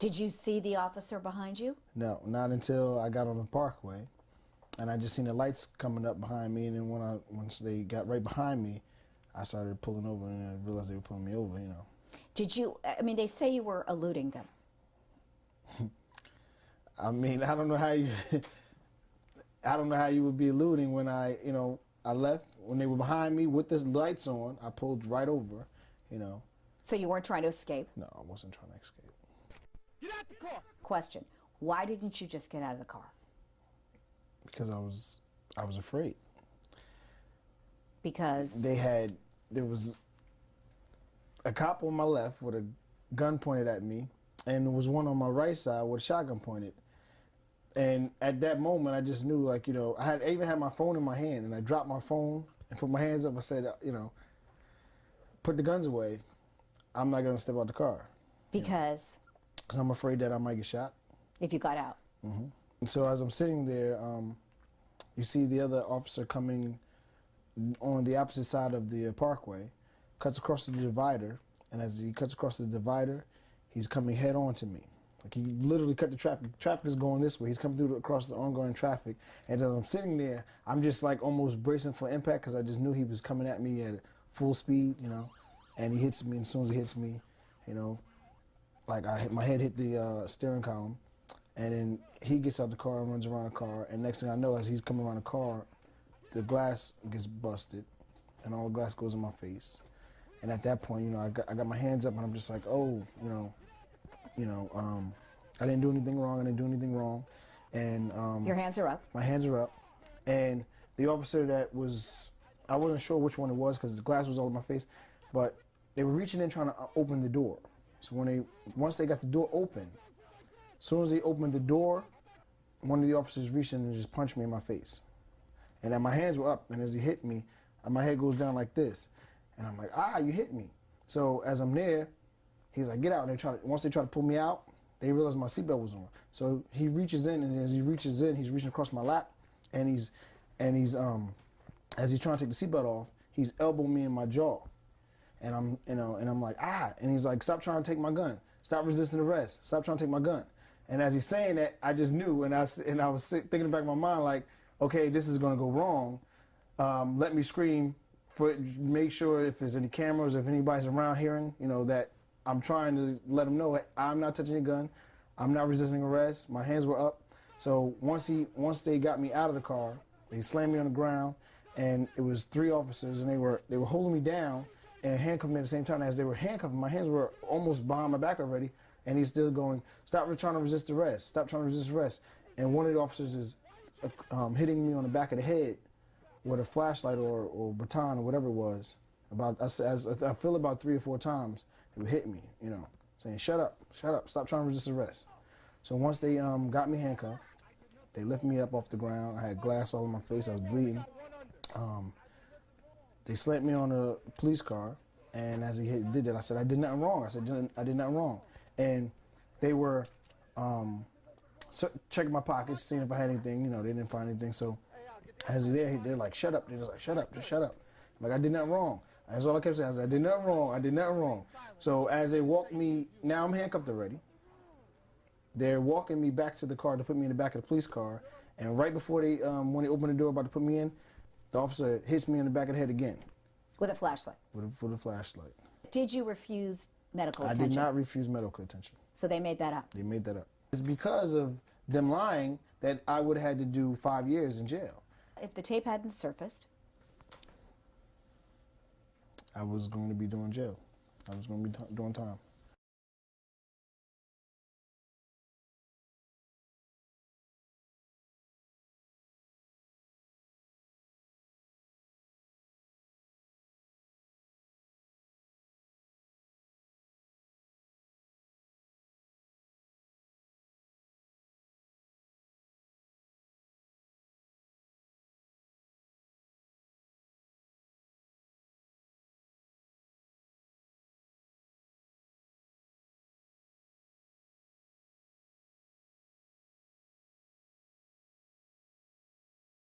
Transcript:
Did you see the officer behind you? No, not until I got on the parkway, and I just seen the lights coming up behind me. And then once they got right behind me, I started pulling over, and I realized they were pulling me over. You know. Did you? I mean, they say you were eluding them. I mean, I don't know how you. I don't know how you would be eluding when I left when they were behind me with the lights on. I pulled right over, you know. So you weren't trying to escape? No, I wasn't trying to escape. Get out the car! Question: why didn't you just get out of the car? Because I was afraid. Because there was a cop on my left with a gun pointed at me, and there was one on my right side with a shotgun pointed. And at that moment, I just knew, like, I even had my phone in my hand, and I dropped my phone and put my hands up. I said, put the guns away. I'm not gonna step out the car. Because? Because I'm afraid that I might get shot. If you got out. Mm-hmm. And so as I'm sitting there, you see the other officer coming on the opposite side of the parkway, cuts across the divider, and as he cuts across the divider, he's coming head on to me. Like, he literally cut the traffic. Traffic is going this way. He's coming through across the ongoing traffic. And as I'm sitting there, I'm just like almost bracing for impact because I just knew he was coming at me at full speed, and he hits me. And as soon as he hits me, like my head hit the steering column. And then he gets out the car and runs around the car. And next thing I know, as he's coming around the car, the glass gets busted and all the glass goes in my face. And at that point, I got my hands up and I'm just like, oh, I didn't do anything wrong. And your hands are up. My hands are up. And the officer I wasn't sure which one it was because the glass was all in my face, but they were reaching in trying to open the door. So once they got the door open, as soon as they opened the door, one of the officers reached in and just punched me in my face. And then my hands were up, and as he hit me, my head goes down like this. And I'm like, you hit me. So as I'm there, he's like, get out. And once they try to pull me out, they realize my seatbelt was on. So he reaches in, and as he reaches in, he's reaching across my lap, and he's as he's trying to take the seatbelt off, he's elbowing me in my jaw. And I'm like, and he's like, stop trying to take my gun. Stop resisting arrest. Stop trying to take my gun. And as he's saying that, I just knew, and I was thinking in the back of my mind, like, okay, this is gonna go wrong. Let me scream make sure if there's any cameras, if anybody's around hearing, that I'm trying to let them know I'm not touching a gun. I'm not resisting arrest. My hands were up. So once they got me out of the car, they slammed me on the ground, and it was 3 officers, and they were holding me down and handcuffed me at the same time. As they were handcuffing, my hands were almost behind my back already, and he's still going, stop trying to resist arrest. Stop trying to resist arrest. And one of the officers is hitting me on the back of the head with a flashlight or baton or whatever it was. I feel about 3 or 4 times it would hit me, saying, shut up, stop trying to resist arrest. So once they got me handcuffed, they lifted me up off the ground. I had glass all in my face, I was bleeding. They slammed me on a police car, and as he did that, I said, I did nothing wrong. I did nothing wrong. And they were checking my pockets, seeing if I had anything, they didn't find anything. So as they're like, shut up. They're just like, shut up, just shut up. Like, I did nothing wrong. That's all I kept saying. I said, I did nothing wrong. So as they walked me, now I'm handcuffed already. They're walking me back to the car to put me in the back of the police car. And right before when they opened the door about to put me in, the officer hits me in the back of the head again. With a flashlight? With a flashlight. Did you refuse medical attention? I did not refuse medical attention. So they made that up? They made that up. It's because of them lying that I would have had to do 5 years in jail. If the tape hadn't surfaced? I was going to be doing jail. I was going to be doing time.